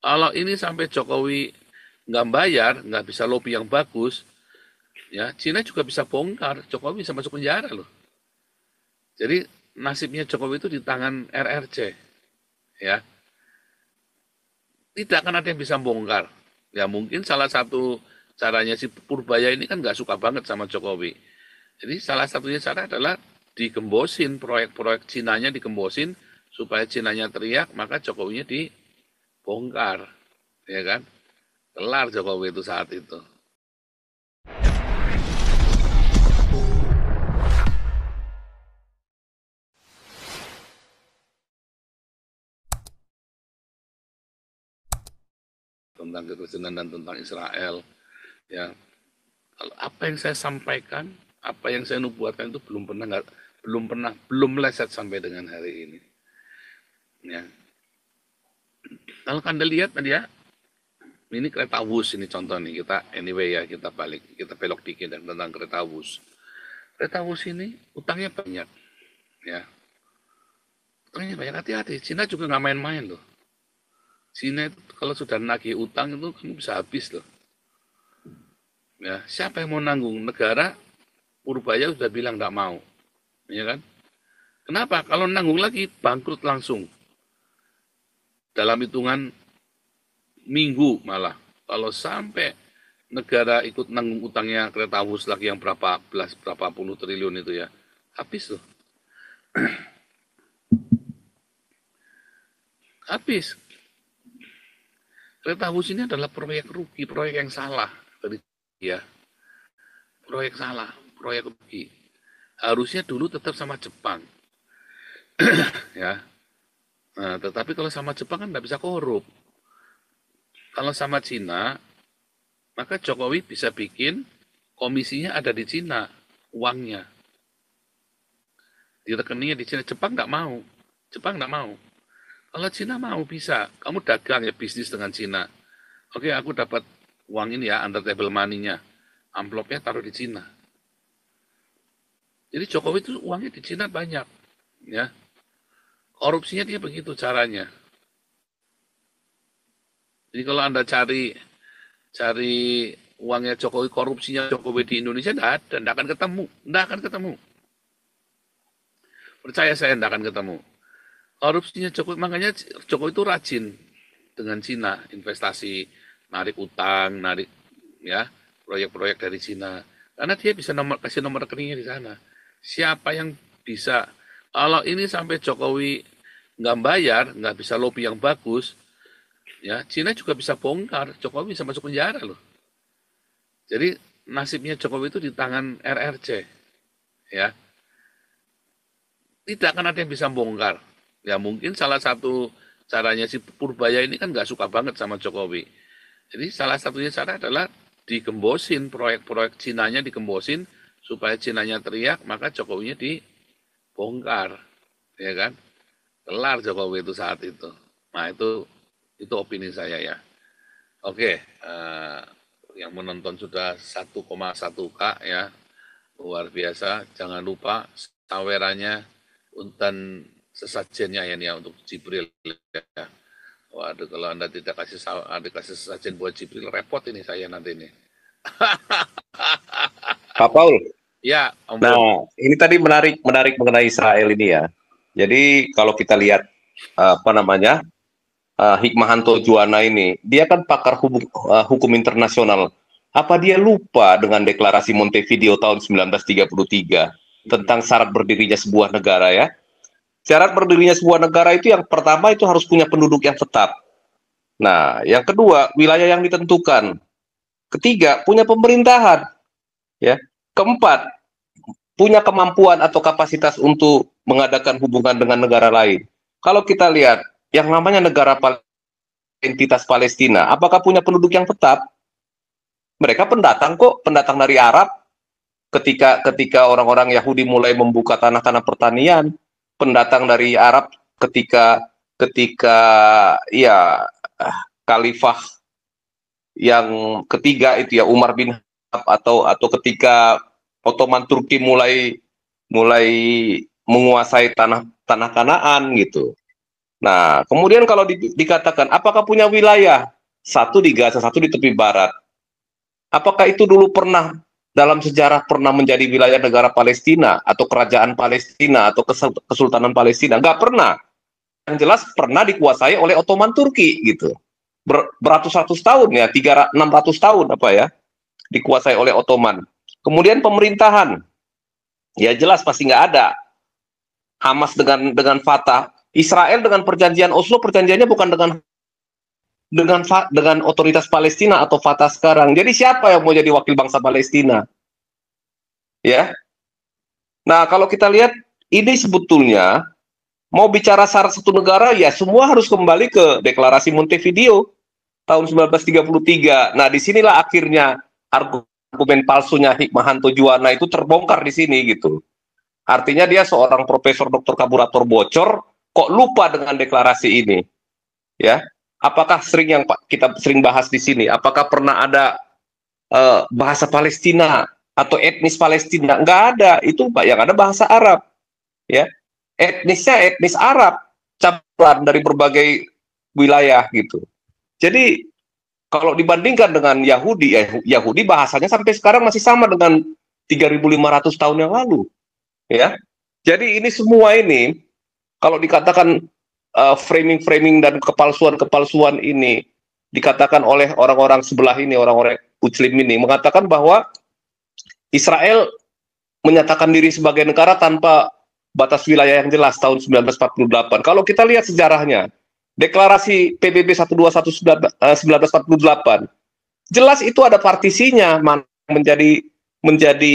Kalau ini sampai Jokowi nggak bayar, nggak bisa lobby yang bagus, ya Cina juga bisa bongkar. Jokowi bisa masuk penjara loh. Jadi nasibnya Jokowi itu di tangan RRC, ya. Tidak akan ada yang bisa bongkar. Ya mungkin salah satu caranya si Purbaya ini kan nggak suka banget sama Jokowi. Jadi salah satunya cara adalah digembosin, proyek-proyek Cinanya digembosin supaya Cinanya teriak, maka Jokowinya dibongkar, ya kan? Kelar Jokowi itu saat itu. Tentang kekristenan dan tentang Israel, ya. Kalau apa yang saya sampaikan, apa yang saya nubuatkan itu belum meleset sampai dengan hari ini. Ya. Kalau Anda lihat tadi ya, ini kereta wus ini contoh nih kita anyway ya kita belok dikit dan tentang kereta wus. Kereta wus ini utangnya banyak, ya. Utangnya banyak, hati-hati. Cina juga nggak main-main loh. Cina itu kalau sudah nagih utang itu kamu bisa habis loh. Ya, siapa yang mau nanggung? Negara Purbaya sudah bilang nggak mau, ya kan? Kenapa? Kalau nanggung lagi bangkrut langsung dalam hitungan minggu malah. Kalau sampai negara ikut nanggung utangnya kereta wus lagi yang berapa puluh triliun itu ya, habis loh, habis. Kereta wus ini adalah proyek rugi, proyek yang salah dari ya, proyek salah, proyek rugi. Harusnya dulu tetap sama Jepang, ya. Nah, tetapi kalau sama Jepang kan nggak bisa korup. Kalau sama Cina, maka Jokowi bisa bikin komisinya ada di Cina, uangnya. Di rekeningnya di Cina. Jepang nggak mau. Jepang nggak mau. Kalau Cina mau bisa. Kamu dagang ya bisnis dengan Cina. Oke, aku dapat uang ini ya, under table money-nya. Amplopnya taruh di Cina. Jadi Jokowi itu uangnya di Cina banyak. Ya, korupsinya dia begitu caranya. Jadi kalau Anda cari cari uangnya Jokowi, korupsinya Jokowi di Indonesia tidak ada, tidak akan ketemu, tidak akan ketemu. Percaya saya tidak akan ketemu. Korupsinya Jokowi, makanya Jokowi itu rajin dengan Cina, investasi, narik utang, narik ya proyek-proyek dari Cina. Karena dia bisa kasih nomor rekeningnya di sana. Siapa yang bisa, kalau ini sampai Jokowi nggak bayar, nggak bisa lobby yang bagus, ya Cina juga bisa bongkar, Jokowi bisa masuk penjara loh. Jadi nasibnya Jokowi itu di tangan RRC, ya. Tidak akan ada yang bisa bongkar. Ya mungkin salah satu caranya si Purbaya ini kan nggak suka banget sama Jokowi. Jadi salah satunya cara adalah digembosin, proyek-proyek Cinanya digembosin supaya Cinanya teriak, maka Jokowinya dibongkar, ya kan? Kelar Jokowi itu saat itu. Nah itu opini saya ya. Oke, yang menonton sudah 1,1K ya, luar biasa. Jangan lupa sawerannya dan sesajennya ya, nih ya untuk Jibril ya. Waduh, kalau Anda tidak kasih sesajen buat Jibril, repot ini saya nanti ini. Pak Paul, Ya, Om Bro. nah ini tadi menarik mengenai Israel ini ya. Jadi kalau kita lihat apa namanya Hikmahanto Juwana ini, dia kan pakar hukum internasional. Apa dia lupa dengan deklarasi Montevideo tahun 1933 tentang syarat berdirinya sebuah negara ya? Syarat berdirinya sebuah negara itu yang pertama itu harus punya penduduk yang tetap. Nah, yang kedua wilayah yang ditentukan. Ketiga punya pemerintahan ya. Keempat punya kemampuan atau kapasitas untuk mengadakan hubungan dengan negara lain. Kalau kita lihat yang namanya negara entitas Palestina, apakah punya penduduk yang tetap? Mereka pendatang kok, pendatang dari Arab. Ketika orang-orang Yahudi mulai membuka tanah-tanah pertanian, pendatang dari Arab ketika ketika ya Khalifah yang ketiga itu ya Umar bin Khattab atau ketika Ottoman Turki mulai mulai menguasai tanah Kanaan gitu. Nah, kemudian kalau dikatakan apakah punya wilayah, satu di Gaza, satu di tepi barat, apakah itu dulu pernah dalam sejarah pernah menjadi wilayah negara Palestina atau kerajaan Palestina atau Kesultanan Palestina? Nggak pernah. Yang jelas pernah dikuasai oleh Ottoman Turki gitu. Beratus-ratus tahun ya, 600 tahun apa ya, dikuasai oleh Ottoman. Kemudian pemerintahan, ya jelas pasti nggak ada. Hamas dengan Fatah, Israel dengan perjanjian Oslo, perjanjiannya bukan dengan otoritas Palestina atau Fatah sekarang. Jadi siapa yang mau jadi wakil bangsa Palestina? Ya. Nah, kalau kita lihat ini sebetulnya mau bicara syarat satu negara, ya semua harus kembali ke Deklarasi Montevideo tahun 1933. Nah, disinilah akhirnya argumen palsunya Hikmahanto Juwana itu terbongkar di sini gitu. Artinya dia seorang profesor doktor kaburator bocor, kok lupa dengan deklarasi ini, ya? Apakah yang kita sering bahas di sini? Apakah pernah ada bahasa Palestina atau etnis Palestina? Nggak ada. Itu Pak, yang ada bahasa Arab, ya. Etnisnya etnis Arab, campuran dari berbagai wilayah gitu. Jadi kalau dibandingkan dengan Yahudi, Yahudi bahasanya sampai sekarang masih sama dengan 3.500 tahun yang lalu. Ya, jadi ini semua ini kalau dikatakan framing-framing dan kepalsuan-kepalsuan ini dikatakan oleh orang-orang sebelah ini, orang-orang Muslim ini mengatakan bahwa Israel menyatakan diri sebagai negara tanpa batas wilayah yang jelas tahun 1948. Kalau kita lihat sejarahnya, deklarasi PBB 121 1948, jelas itu ada partisinya, menjadi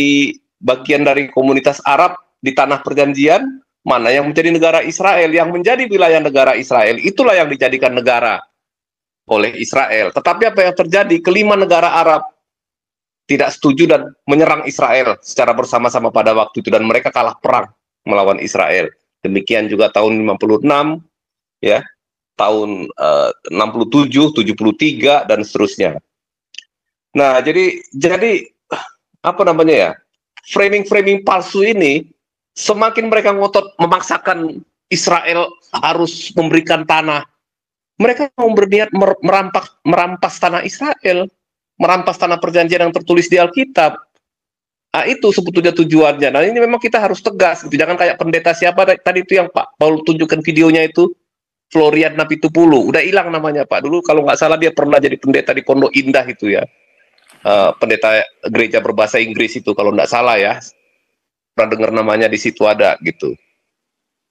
bagian dari komunitas Arab di tanah perjanjian, mana yang menjadi negara Israel, yang menjadi wilayah negara Israel, itulah yang dijadikan negara oleh Israel. Tetapi apa yang terjadi? Kelima negara Arab tidak setuju dan menyerang Israel secara bersama-sama pada waktu itu, dan mereka kalah perang melawan Israel. Demikian juga tahun 56, ya, tahun 67, 73, dan seterusnya. Nah, jadi apa namanya ya? Framing-framing palsu ini semakin mereka ngotot memaksakan Israel harus memberikan tanah. Mereka mau berniat merampas tanah Israel, merampas tanah perjanjian yang tertulis di Alkitab. Nah, itu sebetulnya tujuannya. Nah, ini memang kita harus tegas gitu. Jangan kayak pendeta siapa tadi itu yang Pak Paul tunjukkan videonya itu, Florian Napitupulu. Udah hilang namanya Pak. Dulu kalau nggak salah dia pernah jadi pendeta di Pondok Indah itu ya. Pendeta gereja berbahasa Inggris itu kalau nggak salah ya. Pernah dengar namanya di situ ada gitu.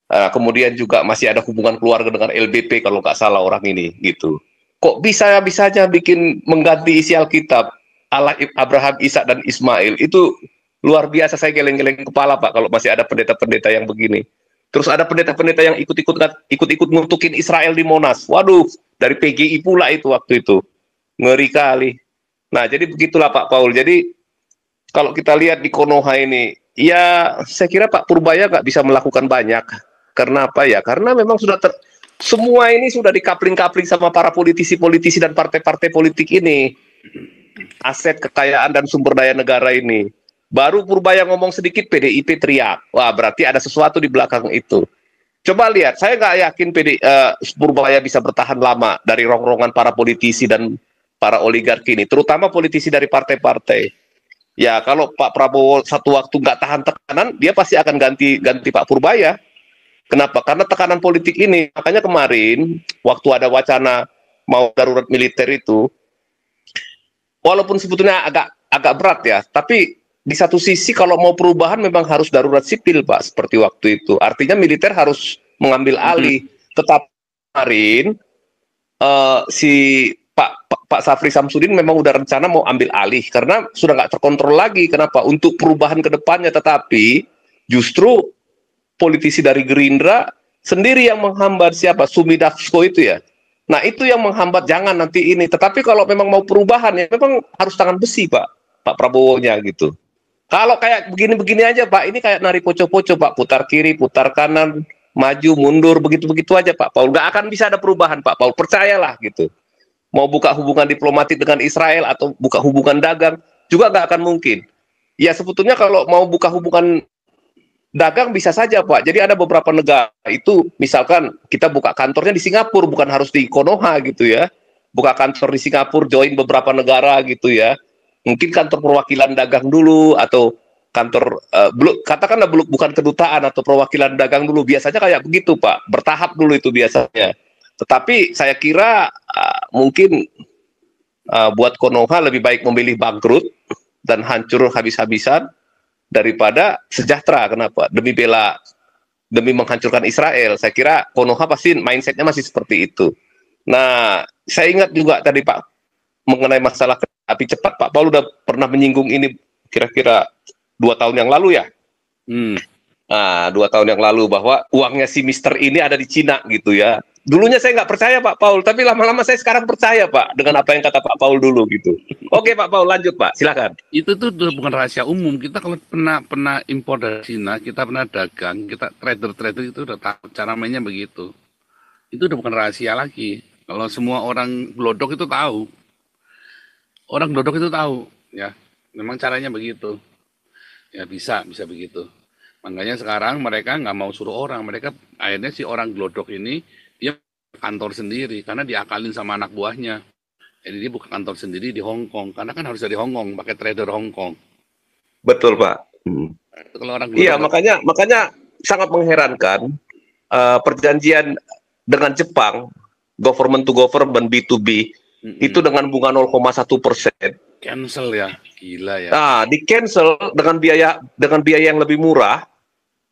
Kemudian juga masih ada hubungan keluarga dengan LBP kalau nggak salah orang ini gitu. Kok bisanya bikin mengganti isi Alkitab Allah Abraham, Ishak dan Ismail, itu luar biasa. Saya geleng-geleng kepala Pak kalau masih ada pendeta-pendeta yang begini. Terus ada pendeta-pendeta yang ikut-ikut ngutukin Israel di Monas. Waduh, dari PGI pula itu waktu itu. Ngeri kali. Nah, jadi begitulah Pak Paul. Jadi kalau kita lihat di Konoha ini, ya saya kira Pak Purbaya nggak bisa melakukan banyak. Karena apa ya? Karena memang sudah semua ini sudah dikapling-kapling sama para politisi-politisi dan partai-partai politik ini. Aset, kekayaan, dan sumber daya negara ini. Baru Purbaya ngomong sedikit, PDIP teriak. Wah, berarti ada sesuatu di belakang itu. Coba lihat, saya nggak yakin Purbaya bisa bertahan lama dari rongrongan para politisi dan para oligarki ini, terutama politisi dari partai-partai. Ya, kalau Pak Prabowo satu waktu nggak tahan tekanan, dia pasti akan ganti Pak Purbaya. Kenapa? Karena tekanan politik ini. Makanya kemarin, waktu ada wacana mau darurat militer itu, walaupun sebetulnya agak berat ya, tapi di satu sisi kalau mau perubahan memang harus darurat sipil Pak, seperti waktu itu. Artinya militer harus mengambil alih. Tetapi kemarin si Pak Safri Samsudin memang udah rencana mau ambil alih karena sudah nggak terkontrol lagi. Kenapa? Untuk perubahan ke depannya. Tetapi justru politisi dari Gerindra sendiri yang menghambat. Siapa? Sumi Dasko itu ya. Nah, itu yang menghambat, jangan nanti ini. Tetapi kalau memang mau perubahan ya memang harus tangan besi Pak Prabowo-nya gitu. Kalau kayak begini-begini aja Pak, ini kayak nari poco-poco Pak, putar kiri, putar kanan, maju, mundur, begitu-begitu aja Pak Paul. Nggak akan bisa ada perubahan Pak Paul, percayalah gitu. Mau buka hubungan diplomatik dengan Israel atau buka hubungan dagang, juga nggak akan mungkin. Ya sebetulnya kalau mau buka hubungan dagang bisa saja Pak. Jadi ada beberapa negara itu, misalkan kita buka kantornya di Singapura, bukan harus di Konoha gitu ya. Buka kantor di Singapura, join beberapa negara gitu ya. Mungkin kantor perwakilan dagang dulu, atau kantor katakanlah bukan kedutaan atau perwakilan dagang dulu. Biasanya kayak begitu Pak, bertahap dulu itu biasanya. Tetapi saya kira mungkin buat Konoha lebih baik memilih bangkrut dan hancur habis-habisan daripada sejahtera. Kenapa? Demi menghancurkan Israel. Saya kira Konoha pasti mindsetnya masih seperti itu. Nah, saya ingat juga tadi Pak mengenai masalah kereta api cepat. Pak Paul udah pernah menyinggung ini kira-kira 2 tahun yang lalu ya. Nah, 2 tahun yang lalu, bahwa uangnya si Mister ini ada di Cina gitu ya. Dulunya saya nggak percaya Pak Paul, tapi lama-lama saya sekarang percaya Pak dengan apa yang kata Pak Paul dulu gitu. Oke Pak Paul, lanjut Pak, silakan. Itu tuh bukan rahasia umum. Kita kalau pernah impor dari Cina, kita pernah dagang, kita trader itu udah tahu cara mainnya begitu. Itu udah bukan rahasia lagi. Kalau semua orang glodok itu tahu, orang glodok itu tahu, ya. Memang caranya begitu. Ya bisa begitu. Makanya sekarang mereka nggak mau suruh orang, mereka akhirnya si orang glodok ini dia kantor sendiri karena diakalin sama anak buahnya. Jadi dia buka kantor sendiri di Hong Kong, karena kan harus dari Hong Kong, pakai trader Hong Kong. Betul Pak. Kalau orang Iya, makanya sangat mengherankan perjanjian dengan Jepang, government to government B2B, itu dengan bunga 0,1%. Cancel ya, gila ya. Nah, di cancel dengan biaya yang lebih murah,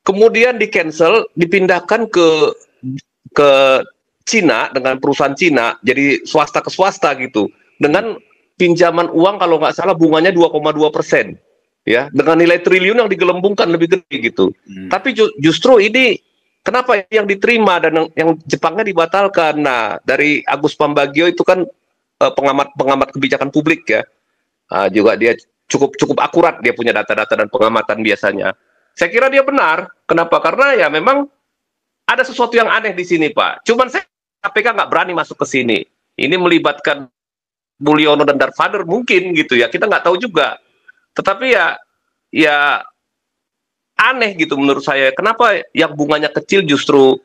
kemudian di cancel, dipindahkan ke Cina dengan perusahaan Cina, jadi swasta ke swasta gitu, dengan pinjaman uang kalau nggak salah bunganya 2,2%, ya, dengan nilai triliun yang digelembungkan lebih gede gitu. Tapi justru ini kenapa yang diterima dan yang Jepangnya dibatalkan? Nah, dari Agus Pambagio itu kan pengamat kebijakan publik ya, juga dia cukup akurat, dia punya data-data dan pengamatan biasanya. Saya kira dia benar. Kenapa? Karena ya memang ada sesuatu yang aneh di sini Pak. Cuman KPK nggak berani masuk ke sini. Ini melibatkan Mulyono dan Darfather mungkin gitu ya. Kita nggak tahu juga. Tetapi ya aneh gitu menurut saya. Kenapa yang bunganya kecil justru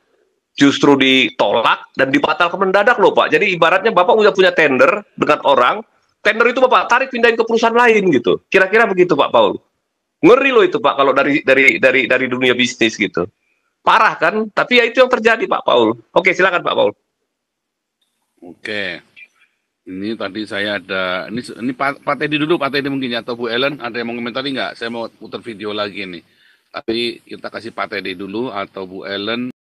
ditolak dan dibatalkan mendadak loh Pak. Jadi ibaratnya Bapak udah punya tender dengan orang, tender itu Bapak tarik pindahin ke perusahaan lain gitu. Kira-kira begitu Pak Paul. Ngeri loh itu Pak kalau dari dunia bisnis gitu. Parah kan? Tapi ya itu yang terjadi Pak Paul. Oke, silakan Pak Paul. Oke. Ini tadi saya ada, ini Pak Teddy dulu, Pak Teddy mungkin ya, atau Bu Ellen, ada yang mau komentari nggak? Saya mau putar video lagi nih. Tapi kita kasih Pak Teddy dulu atau Bu Ellen.